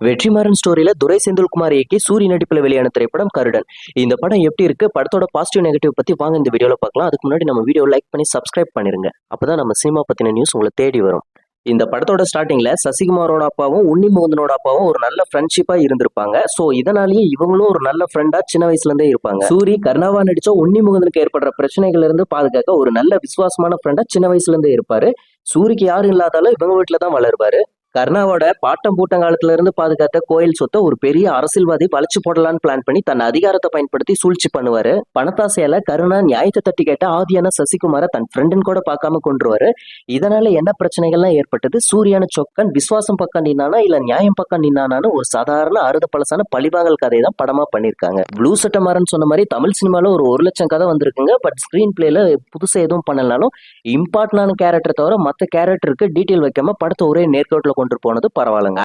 வெற்றிமாறன் ஸ்டோரியில துரை செந்தில்குமார் இயக்கி சூரி நடிப்புல வெளியான திரைப்படம் கருடன். இந்த படம் எப்படி இருக்கு, படத்தோட பாசிட்டிவ் நெகட்டிவ் பத்தி வாங்க இந்த வீடியோல பார்க்கலாம். அதுக்கு முன்னாடி நம்ம வீடியோ லைக் பண்ணி சப்ஸ்கிரைப் பண்ணிருங்க. அப்பதான் நம்ம சினிமா பத்தின நியூஸ் உங்களை தேடி வரும். இந்த படத்தோட ஸ்டார்டிங்ல சசிகுமாரோட அப்பாவும் உன்னி மோகனோட அப்பாவும் ஒரு நல்ல ஃப்ரெண்ட்ஷிப்பா இருந்திருப்பாங்க. சோ இதனாலேயே இவங்களும் ஒரு நல்ல ஃப்ரெண்டா சின்ன வயசுல இருந்தே இருப்பாங்க. சூரி கர்ணாவா நடிச்ச உன்னி மோகனுக்கு ஏற்படுற பிரச்சனைகள் இருந்து பாதுகாக்க ஒரு நல்ல விசுவாசமான ஃப்ரெண்டா சின்ன வயசுல இருந்தே இருப்பாரு. சூரிக்கு யாரும் இல்லாதாலும் இவங்க வீட்டுல தான் வளருவாரு. கர்ணாவோட பாட்டம் பூட்டங்காலத்துல இருந்து பாதுகாத்த கோயில் சொத்தை ஒரு பெரிய அரசியல்வாதி வளைச்சு போடலான்னு பிளான் பண்ணி தன் அதிகாரத்தை பயன்படுத்தி சூழ்ச்சி பண்ணுவாரு. பணத்தாசையால கருணா நியாயத்தை தட்டி கேட்ட ஆதியான சசிகுமார தன் ஃப்ரெண்டுன்னு கூட பார்க்காம கொண்டுருவாரு. இதனால என்ன பிரச்சனைகள்லாம் ஏற்பட்டது, சூரியான சொக்கன் விசுவாசம் பக்கம் நின்னானா இல்ல நியாயம் பக்கம் நின்னானான்னு ஒரு சாதாரண அறுத பழசான பழிவாங்கல் கதையை தான் படமா பண்ணிருக்காங்க. ப்ளூ சட்டமாரன் சொன்ன மாதிரி தமிழ் சினிமால ஒரு 1,00,000 கதை வந்திருக்குங்க. பட் ஸ்கிரீன் பிளேல புதுசா எதுவும் பண்ணலனாலும் இம்பார்ட்டன்டான கேரக்டர் தவிர மற்ற கேரக்டருக்கு டீட்டெயில் வைக்காம படத்தை ஒரே நேர்கோட்டில் கொண்டு போனது பரவாயில்லைங்க.